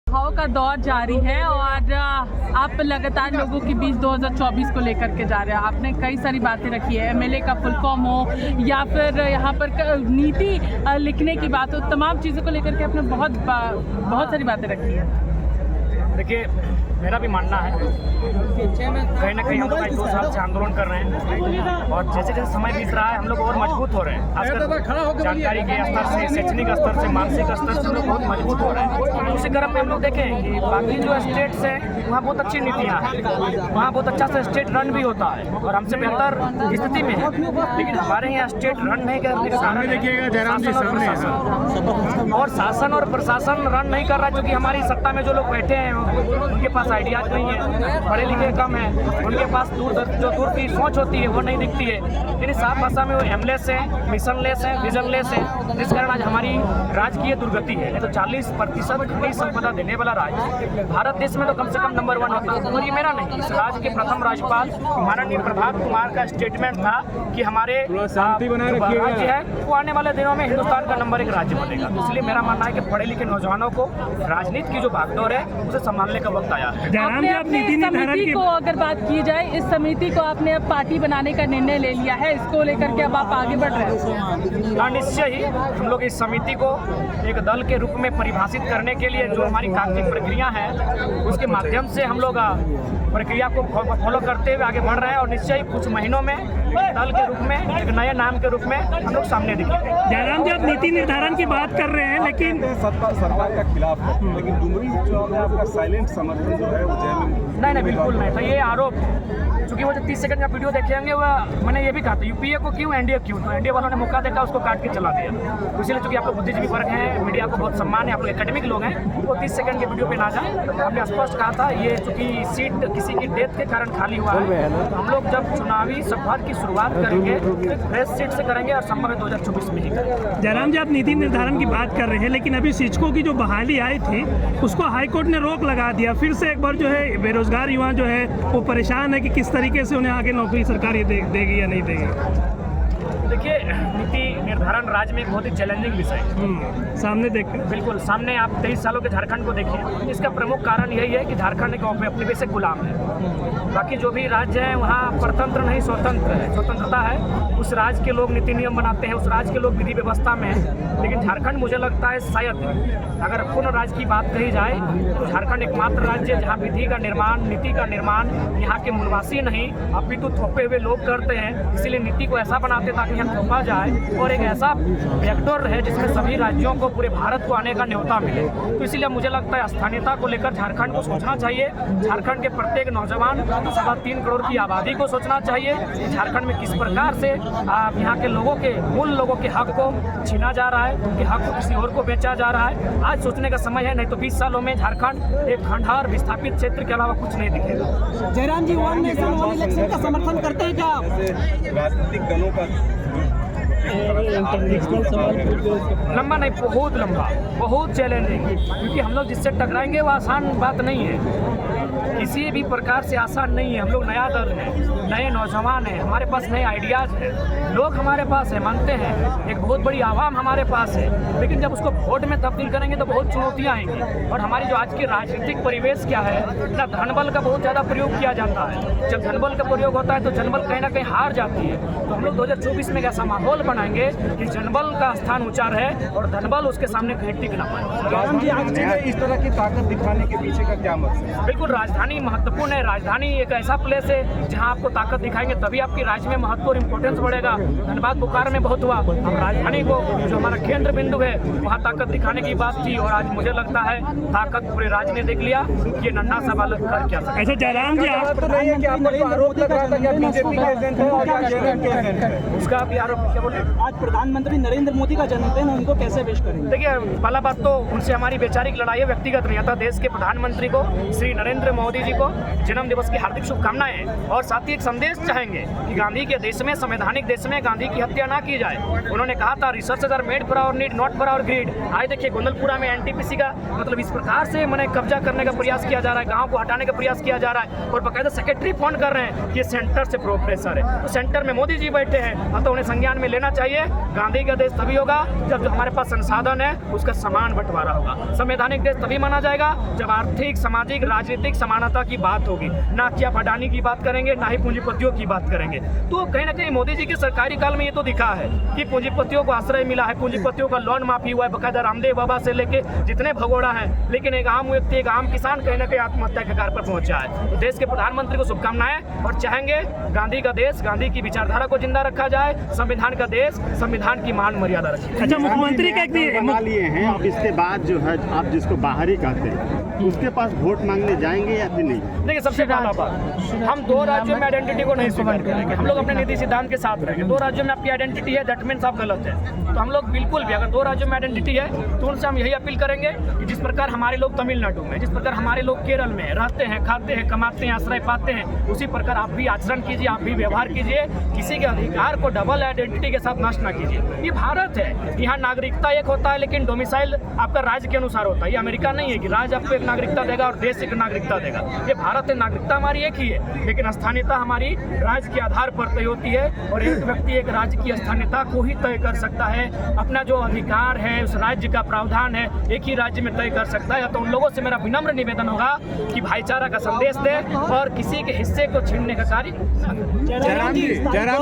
हवा का दौर जारी है और आप लगातार लोगों के बीच 2024 को लेकर के जा रहे हैं। आपने कई सारी बातें रखी है, एमएलए का फुल फॉर्म हो या फिर यहाँ पर नीति लिखने की बात हो, तमाम चीज़ों को लेकर के आपने बहुत सारी बातें रखी है। देखिए, मेरा भी मानना है कहीं ना कहीं हम लोग 2 साल से आंदोलन कर रहे हैं और जैसे जैसे समय बीत रहा है हम लोग और मजबूत हो रहे हैं। खासकर जानकारी के स्तर से, शैक्षणिक स्तर से, मानसिक स्तर से हम लोग बहुत मजबूत हो रहे हैं। उसी क्रम में हम लोग देखें कि बाकी जो स्टेट्स हैं वहाँ बहुत अच्छी नीतियाँ हैं, वहाँ बहुत अच्छा सा स्टेट रन भी होता है और हमसे बेहतर स्थिति में है, लेकिन हमारे यहाँ स्टेट रन नहीं करने के कारण और शासन और प्रशासन रन नहीं कर रहा, क्योंकि हमारी सत्ता में जो लोग बैठे हैं उनके पास आइडियाज नहीं है, पढ़े लिखे कम है, उनके पास दूर की सोच होती है वो नहीं दिखती है। यानी साफ भाषा में वो एमलेस है, मिशनलेस है, विजनलेस है, जिस कारण आज हमारी राजकीय दुर्गति है। नहीं तो 40% खनिज संपदा देने वाला राज्य भारत देश में तो कम से कम नंबर 1 होता है। और ये मेरा नहीं, इस राज्य के प्रथम राज्यपाल माननीय प्रभात कुमार का स्टेटमेंट था कि हमारे राज्य है वो आने वाले दिनों में हिंदुस्तान का नंबर 1 राज्य बनेगा। इसलिए मेरा मानना है कि पढ़े लिखे नौजवानों को राजनीति की जो भागदौड़ है उसे संभालने का वक्त आया है। समिति को अगर बात की जाए, इस समिति को आपने अब पार्टी बनाने का निर्णय ले लिया है, इसको लेकर के अब आप आगे बढ़ रहे हैं? निश्चय ही हम लोग इस समिति को एक दल के रूप में परिभाषित करने के लिए जो हमारी कागजी प्रक्रिया है उसके माध्यम से हम लोग प्रक्रिया को फॉलो करते हुए आगे बढ़ रहे हैं और निश्चय ही कुछ महीनों में दल के रूप में एक नए नाम के रूप में हम लोग सामने दिखेंगे। जयराम जी, आप नीति निर्धारण की बात कर रहे हैं, लेकिन सरकार का खिलाफ है, लेकिन डुमरी चुनाव में आपका साइलेंट समर्थन जो है वो जय नहीं बिल्कुल नहीं। तो ये आरोप, चूंकि वो जो 30 सेकंड का वीडियो देखे होंगे वह मैंने ये भी कहा था यूपीए को क्यों, एनडीए क्यों, तो एनडीए वालों ने मौका देखा उसको काट के चला दिया। तो इसलिए चूंकि आप लोग बुद्धिजीवी वर्ग हैं, मीडिया को बहुत सम्मान है, आप लोग एकेडमिक लोग हैं, वो 30 सेकंड के वीडियो पे ना जाए। हमने स्पष्ट कहा था ये चूंकि सीट किसी की डेथ के कारण खाली हुआ है, तो हम लोग जब चुनावी सफर की शुरुआत करेंगे फ्रेश सीट से करेंगे और संभव है 2024 में ही करेंगे। जयराम जी, आप नीति निर्धारण की बात कर रहे हैं, लेकिन अभी शिक्षकों की जो बहाली आई थी उसको हाईकोर्ट ने रोक लगा दिया। फिर से एक बार जो है बेरोजगार युवा जो है वो परेशान है कि किस तरीके से उन्हें आगे नौकरी सरकार ये देगी या नहीं देगी। देखिए, नीति निर्धारण राज्य में एक बहुत ही चैलेंजिंग विषय है। सामने देख बिल्कुल सामने आप 23 सालों के झारखंड को देखिए, इसका प्रमुख कारण यही है कि झारखंड एक अपने पे से गुलाम है। बाकी जो भी राज्य हैं वहाँ परतंत्र नहीं स्वतंत्र है, स्वतंत्रता है। उस राज्य के लोग नीति नियम बनाते हैं, उस राज्य के लोग विधि व्यवस्था में है, लेकिन झारखंड मुझे लगता है शायद अगर पूर्ण राज्य की बात कही जाए तो झारखंड एकमात्र राज्य है जहाँ विधि का निर्माण, नीति का निर्माण यहाँ के मूलवासी नहीं अपितु थोपे हुए लोग करते हैं। इसीलिए नीति को ऐसा बनाते ताकि यहाँ थोपा जाए और एक ऐसा वेक्टर है जिसमें सभी राज्यों को, पूरे भारत को आने का न्योता मिले। तो इसीलिए मुझे लगता है स्थानीयता को लेकर झारखंड को सोचना चाहिए। झारखंड के प्रत्येक नौजवान 3.25 करोड़ की आबादी को सोचना चाहिए कि झारखंड में किस प्रकार से यहाँ के लोगों के, मूल लोगों के हक को छीना जा रहा है, उनके हक को किसी और को बेचा जा रहा है। आज सोचने का समय है, नहीं तो 20 सालों में झारखंड एक खंडहर विस्थापित क्षेत्र के अलावा कुछ नहीं दिखेगा। जयराम जी, वन नेशन वन इलेक्शन का समर्थन करते हैं क्या आप? राजनीतिक दलों का लंबा नहीं, बहुत लंबा, बहुत चैलेंजिंग, क्योंकि हम लोग जिससे टकराएंगे वो आसान बात नहीं है, किसी भी प्रकार से आसान नहीं है। हम लोग नया दल है, नए नौजवान हैं, हमारे पास नए आइडियाज़ हैं, लोग हमारे पास हैं, मानते हैं, एक बहुत बड़ी आवाम हमारे पास है, लेकिन जब उसको वोट में तब्दील करेंगे तो बहुत चुनौतियाँ आएंगी। और हमारी जो आज की राजनीतिक परिवेश क्या है ना, धनबल का बहुत ज़्यादा प्रयोग किया जाता है। जब धनबल का प्रयोग होता है तो जनबल कहीं ना कहीं हार जाती है। तो हम लोग 2024 में ऐसा माहौल बनाएंगे कि जनबल का स्थान ऊंचा रहे और धनबल उसके सामने कहीं टिक ना पाए। इस तरह की ताकत दिखाने के पीछे का क्या मकसद है? बिल्कुल, राजधानी महत्वपूर्ण है। राजधानी एक ऐसा प्लेस है जहां आपको ताकत दिखाएंगे तभी आपकी राज्य में महत्व और इम्पोर्टेंस बढ़ेगा। धनबाद बोकारो में बहुत हुआ, हम राजधानी को जो हमारा केंद्र बिंदु है वहाँ ताकत दिखाने की बात की और आज मुझे लगता है ताकत पूरे राज्य ने देख लिया कि ये नन्हा सा बालक कर क्या सकता है। ऐसा जयराम जी, आप तो नहीं है कि आपको आरोप लग रहा था कि बीजेपी के एजेंट है और जेडीयू के एजेंट है, उसका भी आरोप क्या बोले? आज प्रधानमंत्री नरेंद्र मोदी का जन्मदिन, उनको कैसे पेश करेंगे? देखिए, पहला बात तो उनसे हमारी वैचारिक लड़ाई है, व्यक्तिगत नहीं आता। देश के प्रधानमंत्री को श्री नरेंद्र प्रधानमंत्री मोदी जी को जन्म दिवस की हार्दिक शुभकामनाएं और साथ ही एक संदेश चाहेंगे कि गांधी के देश में, संवैधानिक देश में गांधी की हत्या ना की जाए। उन्होंने कहा था resources are made for our need, not for our greed. आज देखिए गोंदलपुरा में एनटीपीसी का मतलब इस प्रकार से मैंने कब्जा करने का प्रयास किया जा रहा है, गाँव को हटाने का प्रयास किया जा रहा है और बाकायदा सेक्रेटरी फोन कर रहे हैं कि सेंटर से प्रोफेसर है। तो सेंटर में मोदी जी बैठे हैं, तो उन्हें संज्ञान में लेना चाहिए। गांधी का देश तभी होगा जब जो हमारे पास संसाधन है उसका समान बंटवारा होगा। संवैधानिक देश तभी माना जाएगा जब आर्थिक, सामाजिक, राजनीतिक समानता की बात होगी, ना कि आप अडानी की बात करेंगे, ना ही पूंजीपतियों की बात करेंगे। तो कहीं ना कहीं मोदी जी के सरकारी काल में ये तो दिखा है कि पूंजीपतियों को आश्रय मिला है, पूंजीपतियों का लोन माफी हुआ है, बकायदा रामदेव बाबा से लेके जितने भगोड़ा है, लेकिन एक आम व्यक्ति, एक आम किसान कहीं ना कहीं आत्महत्या के कगार पर पहुंचा है। तो देश के प्रधानमंत्री को शुभकामनाएं और चाहेंगे गांधी का देश, गांधी की विचारधारा को जिंदा रखा जाए, संविधान का देश, संविधान की मान मर्यादा रखी। अच्छा, मुख्यमंत्री का बना लिए हैं, अब इसके बाद जो है आप जिसको बाहरी कहते हैं उसके पास वोट मांगने जाएंगे या फिर नहीं? देखिए, सबसे पहला बात, हम दो राज्यों में आइडेंटिटी को नहीं स्वीकार करेंगे। हम लोग अपने नीति सिद्धांत के साथ रहेंगे। दो राज्यों में आपकी आइडेंटिटी है, दैट मीन्स आप गलत है। तो हम लोग बिल्कुल भी, अगर दो राज्यों में आइडेंटिटी है तो उनसे हम यही अपील करेंगे कि जिस प्रकार हमारे लोग तमिलनाडु में, जिस प्रकार हमारे लोग केरल में रहते हैं, खाते हैं, कमाते हैं, आश्रय पाते हैं, उसी प्रकार आप भी आचरण कीजिए, आप भी व्यवहार कीजिए। किसी के अधिकार को डबल आइडेंटिटी के साथ नष्ट ना कीजिए। ये भारत है, यहाँ नागरिकता एक होता है लेकिन डोमिसाइल आपका राज्य के अनुसार होता है। ये अमेरिका नहीं है कि राज्य आपको एक नागरिकता देगा और देश एक नागरिकता देगा। ये भारत है, नागरिकता हमारी एक ही है, लेकिन स्थानीयता हमारी राज्य के आधार पर तय होती है और एक व्यक्ति एक राज्य की स्थानीयता को ही तय कर सकता है। अपना जो अधिकार है, उस राज्य का प्रावधान है, एक ही राज्य में तय कर सकता है। तो उन लोगों से मेरा विनम्र निवेदन होगा कि भाईचारा का संदेश दे और किसी के हिस्से को छीनने का कार्य। जयराम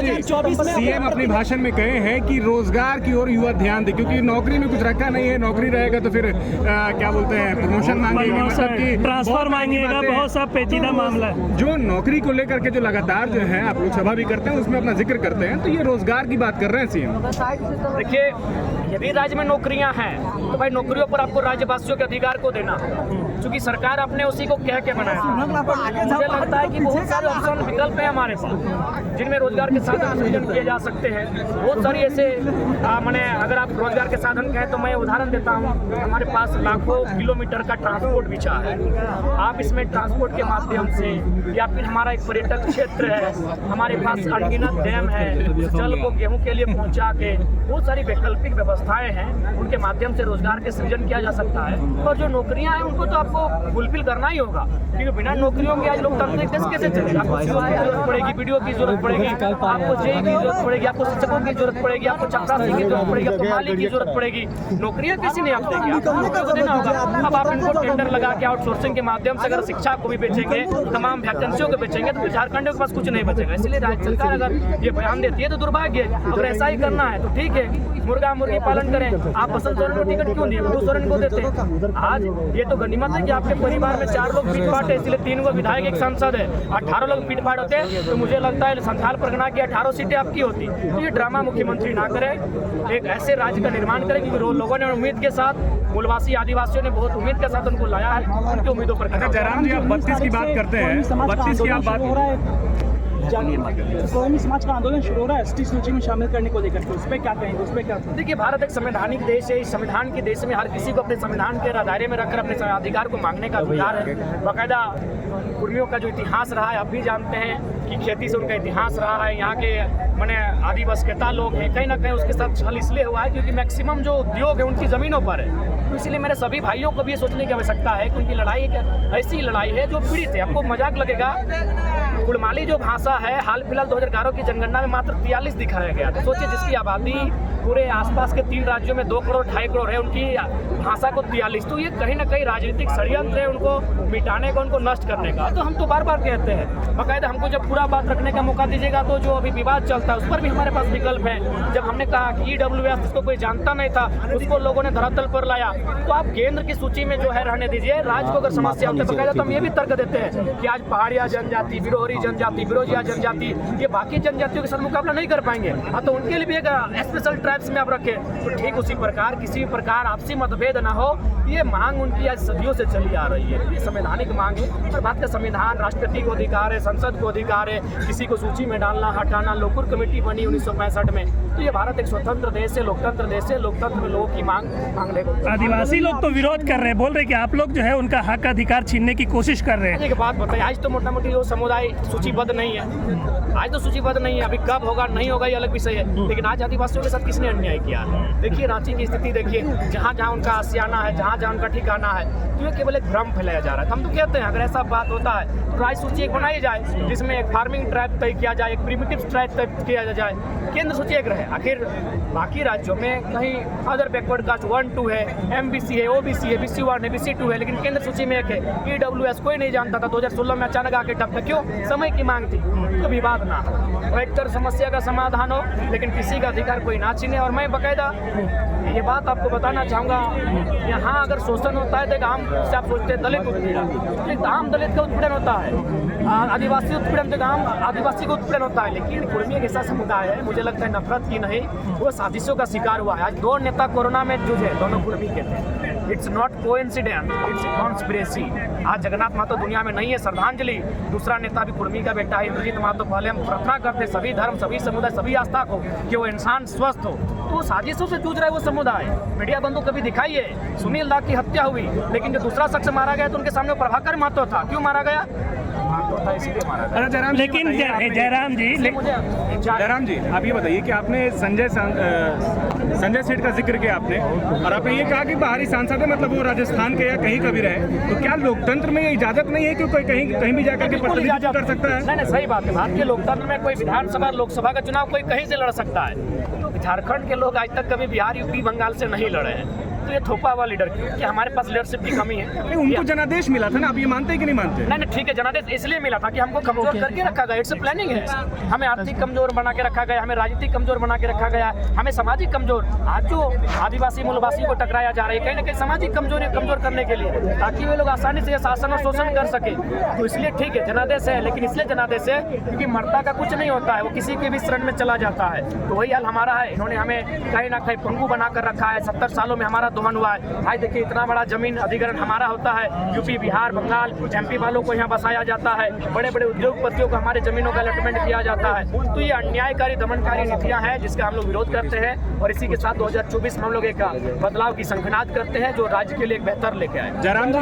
जी, सीएम अपने भाषण में कहे हैं कि रोजगार की ओर युवा ध्यान दे, क्योंकि नौकरी में कुछ रखा नहीं है। नौकरी रहेगा तो फिर क्या बोलते हैं, प्रमोशन मांगेगा, मतलब कि ट्रांसफर मांगेगा, बहुत सा पेचीदा मामला है। जो नौकरी को लेकर के जो लगातार जो है आप लोकसभा भी करते हैं, उसमें अपना जिक्र करते हैं, तो ये रोजगार की बात कर रहे हैं सीएम। देखिए, यदि राज्य में नौकरियां हैं तो भाई नौकरियों पर आपको राज्यवासियों के अधिकार को देना, क्योंकि सरकार अपने उसी को कह के बनाया। मुझे लगता है कि बहुत सारे ऑप्शन, विकल्प हैं हमारे पास जिनमें रोजगार के साधन सृजन किए जा सकते हैं। बहुत सारी ऐसे मैंने, अगर आप रोजगार के साधन कहें तो मैं उदाहरण देता हूँ। हमारे पास लाखों किलोमीटर का ट्रांसपोर्ट बिछा है। आप इसमें ट्रांसपोर्ट के माध्यम से, या फिर हमारा एक पर्यटक क्षेत्र है, हमारे पास अनगिनत डैम है, जल को गेहूं के लिए पहुंचा के बहुत सारी वैकल्पिक व्यवस्थाएं हैं, उनके माध्यम से रोजगार के सृजन किया जा सकता है। और जो नौकरियां हैं उनको तो आपको फुलफिल करना ही होगा, क्योंकि बिना नौकरियों के आज लोकतांत्रिक देश कैसे चलेगा। आपको सीओ की जरूरत पड़ेगी, बीडीओ की जरूरत पड़ेगी, आपको जेई की जरूरत पड़ेगी, आपको शिक्षकों की जरूरत पड़ेगी, आपको चपरासी की जरूरत पड़ेगी, आपको माली की जरूरत पड़ेगी। नौकरियां किसी नहीं आप देंगे, आपको नौकरियों को देना होगा। अब आप इनको टेंडर लगा के आउटसोर्सिंग के माध्यम से अगर शिक्षा को भी बेचेंगे, तमाम वैकेंसियों को बेचेंगे, तो झारखंड के पास कुछ नहीं बचेगा। इसलिए राज्य सरकार अगर ये बयान देती है तो दुर्भाग्य है। अगर ऐसा ही करना है तो ठीक है, मुर्गा मुर्गी पालन करें। आप बसंत सोरेन को टिकट क्यों दिए, मधु सोरेन को देते हैं। आज ये तो गनीमत है कि आपके परिवार में 4 लोग पीट पाट है, इसलिए 3 को विधायक, एक सांसद है। 18 लोग पीट पाट होते तो मुझे लगता है संथाल परगना की 18 सीटें आपकी होती। तो ये ड्रामा मुख्यमंत्री ना करें, एक ऐसे राज्य का निर्माण करें क्योंकि लोगों ने उम्मीद के साथ, मूलवासी आदिवासियों ने बहुत उम्मीद के साथ उनको लाया है, उनकी उम्मीदों पर। अच्छा जयराम जी, आप 32 की बात करते हैं, 32 की आप बात, कौमी समाज का आंदोलन शुरू हो रहा है एसटी सूची में शामिल करने को लेकर के, उस पर क्या कहेंगे, उस पर क्या? देखिए, भारत एक संवैधानिक देश है। इस संविधान के देश में हर किसी को अपने संविधान के दायरे में रखकर अपने अधिकार को मांगने का अधिकार है। बाकायदा कुर्मियों का जो इतिहास रहा है, आप भी जानते हैं कि खेती से उनका इतिहास रहा है। यहाँ के मैंने आदिवासीता लोग हैं, कहीं ना कहीं उसके साथ छल इसलिए हुआ है क्योंकि मैक्सिमम जो उद्योग है उनकी ज़मीनों पर है। तो इसलिए मेरे सभी भाइयों को भी ये सोचने की आवश्यकता है कि उनकी लड़ाई एक ऐसी लड़ाई है जो पीड़ित है। आपको मजाक लगेगा, कुड़माली जो भाषा है, हाल फिलहाल 2011 की जनगणना में मात्र 43 दिखाया गया। तो सोचिए, जिसकी आबादी पूरे आसपास के 3 राज्यों में 2 करोड़ 2.5 करोड़ है, उनकी भाषा को 43। तो ये कहीं ना कहीं राजनीतिक षड्यंत्र है उनको मिटाने का, उनको नष्ट करने का। तो हम तो बार बार कहते हैं, बाकायदा हमको जब पूरा बात रखने का मौका दीजिएगा तो जो अभी विवाद चलता है उस पर भी हमारे पास विकल्प है। जब हमने कहा कि EWS जिसको कोई जानता नहीं था, उसको लोगों ने धरातल पर लाया, तो आप केंद्र की सूची में जो है रहने दीजिए। राज्य को अगर समस्या होती है बाकायदा तो हम ये भी तर्क देते हैं कि आज पहाड़िया जनजाति, बिरोहरी जनजाति, बिरोजिया जनजाति, ये बाकी जनजातियों के साथ मुकाबला नहीं कर पाएंगे। तो उनके लिए भी एक स्पेशल ट्राइब्स में आप रखें। तो ठीक उसी प्रकार किसी भी प्रकार आपसी मतभेद ना हो, ये मांग उनकी आज सदियों से चली आ रही है। ये संवैधानिक मांग है और भारत का संविधान, राष्ट्रपति को अधिकार है, संसद को अधिकार है किसी को सूची में डालना, हटाना। लोकुर कमेटी बनी 1965 में, तो ये भारत एक स्वतंत्र देश है, लोकतंत्र देश है, लोकतंत्र में लोगों की मांगने को आदिवासी लोग तो विरोध कर रहे हैं, बोल रहे हैं कि आप लोग जो है उनका हक अधिकार छीनने की कोशिश कर रहे हैं। एक बात बताइए, आज तो मोटा मोटी वो समुदाय सूचीबद्ध नहीं है, आज तो सूचीबद्ध नहीं है, अभी कब होगा नहीं होगा ये अलग विषय है, लेकिन आज आदिवासियों के साथ किसने अन्याय किया है? देखिए रांची की स्थिति देखिए, जहाँ जहाँ उनका आशियाना है, जहाँ जहाँ उनका ठिकाना है, तो ये केवल एक भ्रम फैलाया जा रहा है। हम तो कहते हैं अगर ऐसा बात होता है तो राज्य सूची एक बनाई जाए, जिसमें एक फार्मिंग ट्राइब तय किया जाए, एक प्रिमिटिव ट्राइब तय किया जाए, केंद्र सूची एक रहे। आखिर बाकी राज्यों में कहीं अदर बैकवर्ड कास्ट 1-2 है, MBC है, OBC है, BC1 है, BC2 है, लेकिन केंद्र सूची में एक है। EWS कोई नहीं जानता था, 2016 में अचानक आके टपका, क्यों? समय की मांग थी, तो विवाद ना हो, एक तरह समस्या का समाधान हो, लेकिन किसी का अधिकार कोई ना छीने। और मैं बाकायदा ये बात आपको बताना चाहूँगा, यहाँ अगर शोषण होता है तो आम से आप सोचते हैं दलित उत्पीड़न, आम दलित का उत्पीड़न होता है, आदिवासी उत्पीड़न तो आम आदिवासी का उत्पीड़न होता है, लेकिन कुर्मी एक ऐसा समुदाय है, मुझे लगता है नफरत की नहीं, वो साजिशों का शिकार हुआ है। आज 2 नेता कोरोना में जूझे, दोनों कुर्मी के थे। It's not coincidence, it's conspiracy. आज जगन्नाथ महतो दुनिया में नहीं है, श्रद्धांजलि। दूसरा नेता भी कुर्मी का बेटा है, इंद्रजीत महतो। पहले हम प्रार्थना करते सभी धर्म, सभी समुदाय, सभी आस्था को कि वो इंसान स्वस्थ हो, तो साजिशों से जूझ रहा है वो समुदाय। मीडिया बंधु कभी दिखाइए, सुनील दास की हत्या हुई, लेकिन जो दूसरा शख्स मारा गया तो उनके सामने प्रभाकर महतो था। क्यों मारा गया? इसीलिए मारा गया। जयराम जी, लेकिन जयराम जी आप ये बताइए कि आपने संजय सेठ का जिक्र किया आपने, और आपने ये कहा कि बाहरी सांसद है, मतलब वो राजस्थान के या कहीं का भी रहे, तो क्या लोकतंत्र में ये इजाजत नहीं है कि कोई कहीं भी जाकर के प्रतिनिधित्व कर सकता है? नहीं, सही बात है। भारतीय लोकतंत्र में कोई विधानसभा लोकसभा का चुनाव कोई कहीं से लड़ सकता है। झारखंड के लोग आज तक कभी बिहार, यूपी, बंगाल से नहीं लड़े हैं, तो ये थोपा हुआ लीडर क्यों? कि हमारे पास लीडरशिप की कमी है। उनको जनादेश मिला था ना, आप ये मानते हैं कि नहीं मानते? नहीं, ठीक है, जनादेश इसलिए मिला था कि हमको कमजोर करके रखा गया। इट्स प्लानिंग है, हमें आर्थिक कमजोर बना के रखा गया, हमें राजनीतिक कमजोर बना के रखा गया, हमें सामाजिक कमजोर। आज जो आदिवासी मूलवासी को टकराया जा रहा है, कहीं ना कहीं सामाजिक कमजोरी कमजोर करने के लिए, ताकि वे लोग आसानी से शासन और शोषण कर सके। तो इसलिए ठीक है, जनादेश है, लेकिन इसलिए जनादेश है क्योंकि मरता का कुछ नहीं होता है, वो किसी के भी शरण में चला जाता है। तो वही हाल हमारा है, इन्होंने हमें कहीं ना कहीं पंगु बनाकर रखा है। 70 सालों में हमारा दोहन हुआ है। आज देखिए, इतना बड़ा जमीन अधिग्रहण हमारा होता है, यूपी, बिहार, बंगाल, MP वालों को यहाँ बसाया जाता है, बड़े बड़े उद्योगपतियों को हमारे जमीनों का अलॉटमेंट किया जाता है। तो ये अन्यायकारी, दमनकारी नीतियाँ हैं जिसका हम लोग विरोध करते हैं, और इसी के साथ 2024 में हम लोग एक बदलाव की संखनाद करते हैं जो राज्य के लिए एक बेहतर लेके आए। जयराम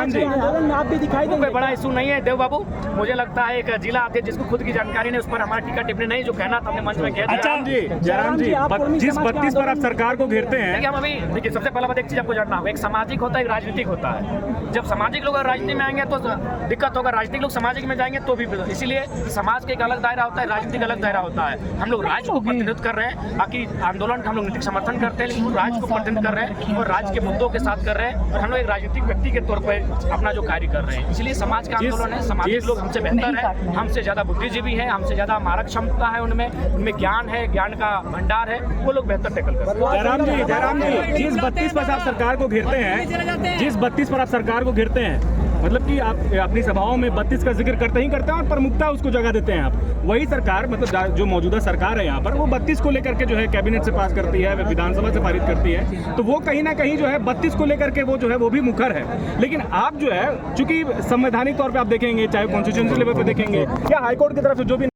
जी आप भी दिखाई कोई बड़ा इशू नहीं है देव बाबू। मुझे लगता है एक जिला अध्यक्ष जिसको खुद की जानकारी नहीं, उस पर हमारा टीका टिप्पणी नहीं, जो कहना था हमने मंच में किया। जयराम जी, जिस 32 पर आप सरकार को घेरते हैं, हम अभी देखिए, सबसे पहला बात एक चीज आपको जानना होगा, एक सामाजिक होता है, एक राजनीतिक होता है। जब सामाजिक लोग राजनीति में आएंगे तो दिक्कत होगा, राजनीतिक लोग सामाजिक में जाएंगे तो भी। इसीलिए समाज का एक अलग दायरा होता है, राजनीति का अलग दायरा होता है। हम लोग राज्य को प्रतिनिधित्व कर रहे हैं, बाकी आंदोलन का हम लोग नीतिक समर्थन करते हैं, लेकिन राज्य को प्रतिनिधित्व कर रहे हैं और राज्य के मुद्दों के साथ कर रहे हैं, और हम लोग एक राजनीतिक व्यक्ति के तौर पर अपना जो कार्य कर रहे हैं। इसलिए समाज का आंदोलन है, सामाजिक लोग हमसे बेहतर है, हमसे ज्यादा बुद्धिजीवी है, हमसे ज्यादा मारक क्षमता है, उनमें ज्ञान है, ज्ञान का भंडार है, वो लोग बेहतर टैकल करते हैं। जयराम जी, जिस 32 पर आप सरकार को घेरते हैं, जिस 32 पर आप सरकार को घेरते हैं, मतलब कि आप अपनी सभाओं में 32 का जिक्र करते हैं और प्रमुखता उसको जगह देते हैं आप। वही सरकार, मतलब जो मौजूदा सरकार है यहाँ पर, वो 32 को लेकर के जो है कैबिनेट से पास करती है, विधानसभा से पारित करती है, तो वो कहीं ना कहीं जो है 32 को लेकर के वो जो है वो भी मुखर है। लेकिन आप जो है, चूंकि संवैधानिक तौर पर आप देखेंगे, चाहे कॉन्स्टिट्यूशनल लेवल पर देखेंगे या हाईकोर्ट की तरफ से जो भी